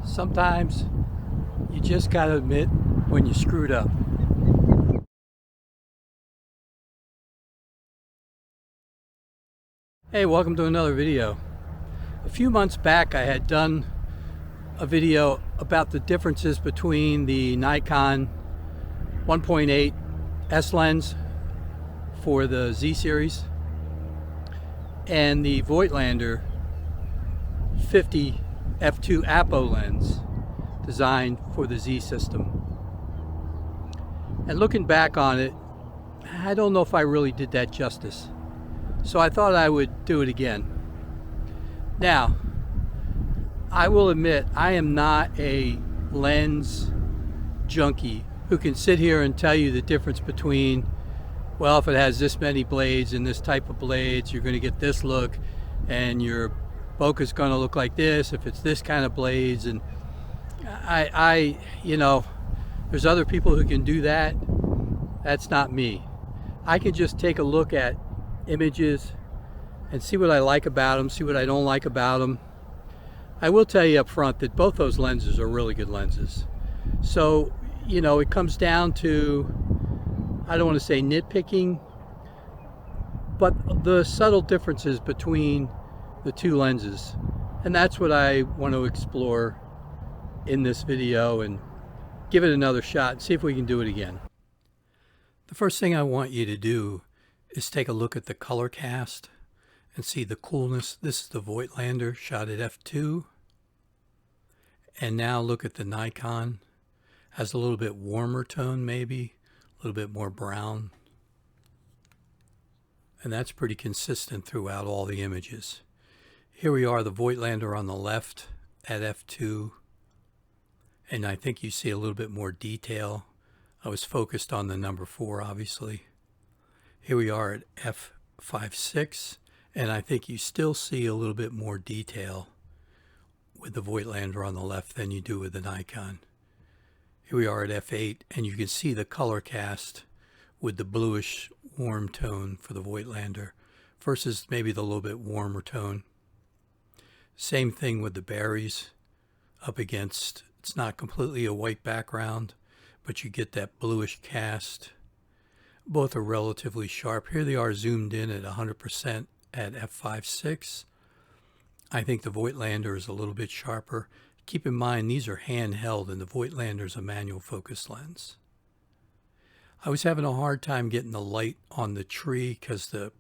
Sometimes you just gotta admit when you screwed up. Hey, welcome to another video. A few months back I had done a video about the differences between the Nikon 1.8 S lens for the Z series and the Voigtlander 50 F2 APO lens designed for the Z system. And looking back on it, I don't know if I really did that justice. So I thought I would do it again. Now, I will admit I am not a lens junkie who can sit here and tell you the difference between, well, if it has this many blades and this type of blades, you're going to get this look, and your bokeh is going to look like this if it's this kind of blades. And you know, there's other people who can do that. That's not me. I can just take a look at images and see what I like about them, see what I don't like about them. I will tell you up front that both those lenses are really good lenses. So, you know, it comes down to, I don't want to say nitpicking, but the subtle differences between the two lenses. And that's what I want to explore in this video and give it another shot and see if we can do it again. The first thing I want you to do is take a look at the color cast and see the coolness. This is the Voigtlander shot at f2. And now look at the Nikon. Has a little bit warmer tone, maybe a little bit more brown. And that's pretty consistent throughout all the images. Here we are, the Voigtlander on the left at f2. And I think you see a little bit more detail. I was focused on the number 4, obviously. Here we are at f5.6, and I think you still see a little bit more detail with the Voigtlander on the left than you do with the Nikon. Here we are at f8, and you can see the color cast with the bluish warm tone for the Voigtlander versus maybe the little bit warmer tone. Same thing with the berries up against, it's not completely a white background, but you get that bluish cast. Both are relatively sharp. Here they are zoomed in at 100% at f5.6. I think the Voigtlander is a little bit sharper. Keep in mind these are handheld and the Voigtlander is a manual focus lens. I was having a hard time getting the light on the tree because the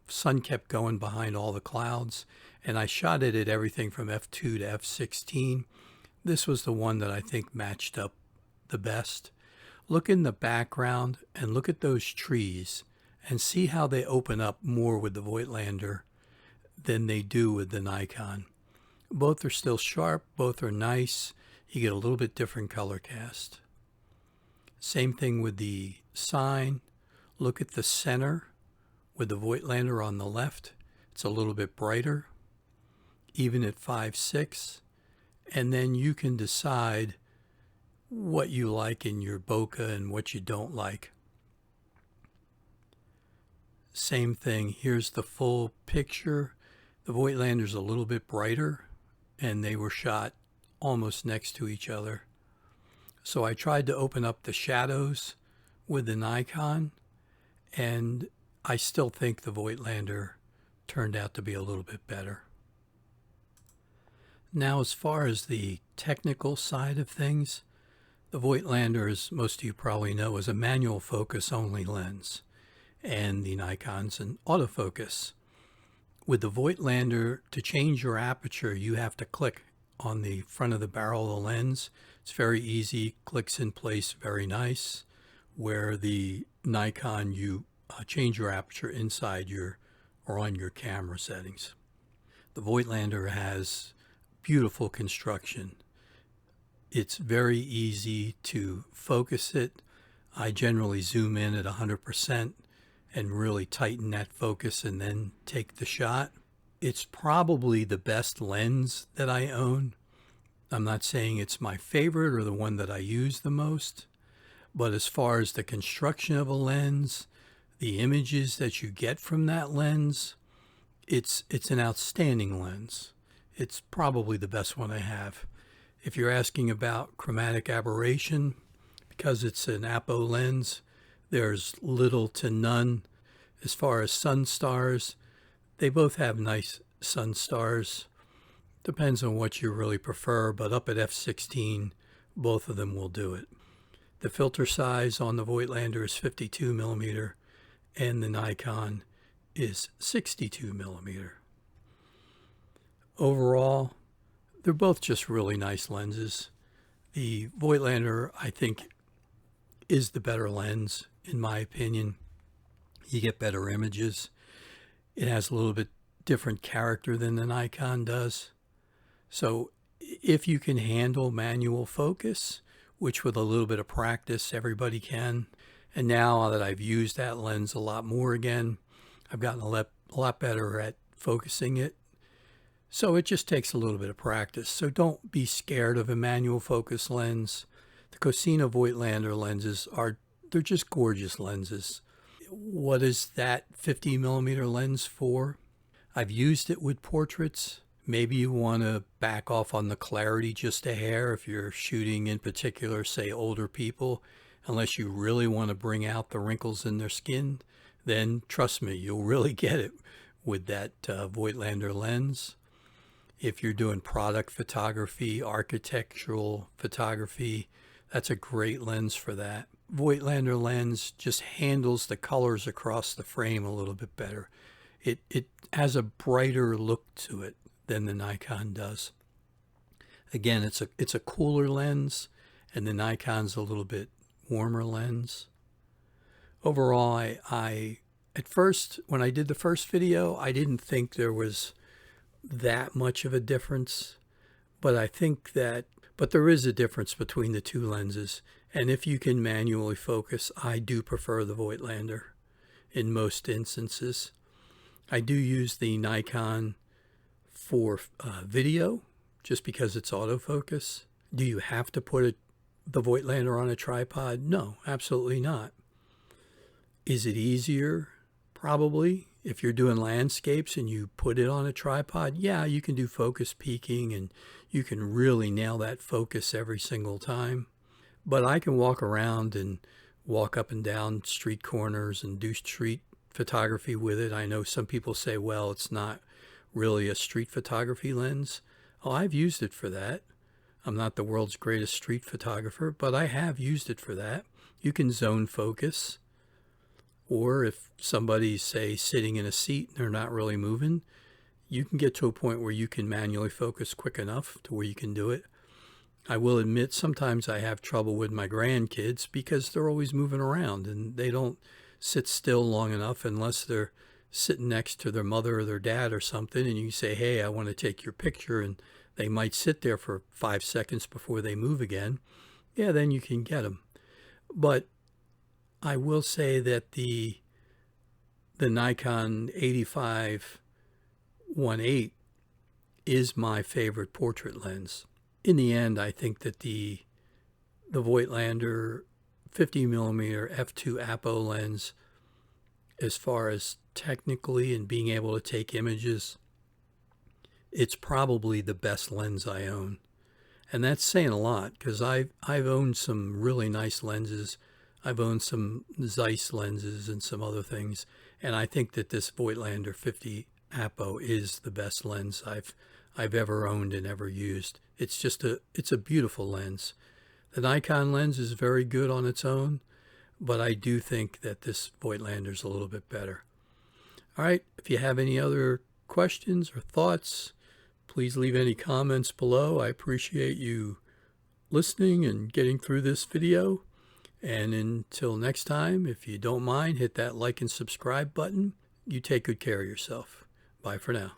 sun kept going behind all the clouds, and I shot it at everything from f2 to f16. This was the one that I think matched up the best. Look in the background and look at those trees and see how they open up more with the Voigtlander than they do with the Nikon. Both are still sharp, both are nice. You get a little bit different color cast. Same thing with the sign. Look at the center with the Voigtlander on the left. It's a little bit brighter, even at 5.6. And then you can decide what you like in your bokeh and what you don't like. Same thing, here's the full picture. The Voigtlander's a little bit brighter and they were shot almost next to each other. So I tried to open up the shadows with the Nikon, and I still think the Voigtlander turned out to be a little bit better. Now, as far as the technical side of things, the Voigtlander, as most of you probably know, is a manual focus only lens, and the Nikon's an autofocus. With the Voigtlander, to change your aperture, you have to click on the front of the barrel of the lens. It's very easy, clicks in place, very nice. Where the Nikon, you change your aperture inside your or on your camera settings. The Voigtlander has beautiful construction. It's very easy to focus it. I generally zoom in at 100% and really tighten that focus and then take the shot. It's probably the best lens that I own. I'm not saying it's my favorite or the one that I use the most, but as far as the construction of a lens, the images that you get from that lens, it's an outstanding lens. It's probably the best one I have. If you're asking about chromatic aberration, because it's an APO lens, there's little to none. As far as sun stars, they both have nice sun stars. Depends on what you really prefer, but up at f16, both of them will do it. The filter size on the Voigtlander is 52 millimeter, and the Nikon is 62 millimeter. Overall, they're both just really nice lenses. The Voigtlander, I think, is the better lens, in my opinion. You get better images. It has a little bit different character than the Nikon does. So if you can handle manual focus, which with a little bit of practice everybody can, and now that I've used that lens a lot more again, I've gotten a lot better at focusing it. So it just takes a little bit of practice. So don't be scared of a manual focus lens. The Cosina Voigtlander lenses they're just gorgeous lenses. What is that 50 millimeter lens for? I've used it with portraits. Maybe you want to back off on the clarity just a hair if you're shooting in particular, say, older people. Unless you really want to bring out the wrinkles in their skin, then trust me, you'll really get it with that Voigtlander lens. If you're doing product photography, architectural photography, that's a great lens for that. Voigtlander lens just handles the colors across the frame a little bit better. It has a brighter look to it than the Nikon does. Again, it's a cooler lens, and the Nikon's a little bit warmer lens. Overall, I at first, when I did the first video, I didn't think there was that much of a difference, but I think that there is a difference between the two lenses, and if you can manually focus, I do prefer the Voigtlander in most instances. I do use the Nikon for video just because it's autofocus. Do you have to put the Voigtlander on a tripod? No, absolutely not. Is it easier? Probably. If you're doing landscapes and you put it on a tripod, yeah, you can do focus peaking and you can really nail that focus every single time. But I can walk around and walk up and down street corners and do street photography with it. I know some people say, well, it's not really a street photography lens. Oh, I've used it for that. I'm not the world's greatest street photographer, but I have used it for that. You can zone focus. Or if somebody's, say, sitting in a seat and they're not really moving, you can get to a point where you can manually focus quick enough to where you can do it. I will admit sometimes I have trouble with my grandkids because they're always moving around and they don't sit still long enough unless they're sitting next to their mother or their dad or something, and you say, hey, I want to take your picture, and they might sit there for 5 seconds before they move again. Yeah, then you can get them. But I will say that the Nikon 85-18 is my favorite portrait lens. In the end, I think that the Voigtlander 50mm F2 APO lens, as far as technically and being able to take images, it's probably the best lens I own. And that's saying a lot because I've owned some really nice lenses. I've owned some Zeiss lenses and some other things, and I think that this Voigtlander 50 APO is the best lens I've ever owned and ever used. It's a beautiful lens. The Nikon lens is very good on its own, but I do think that this Voigtlander is a little bit better. All right, if you have any other questions or thoughts, please leave any comments below. I appreciate you listening and getting through this video. And until next time, if you don't mind, hit that like and subscribe button. You take good care of yourself. Bye for now.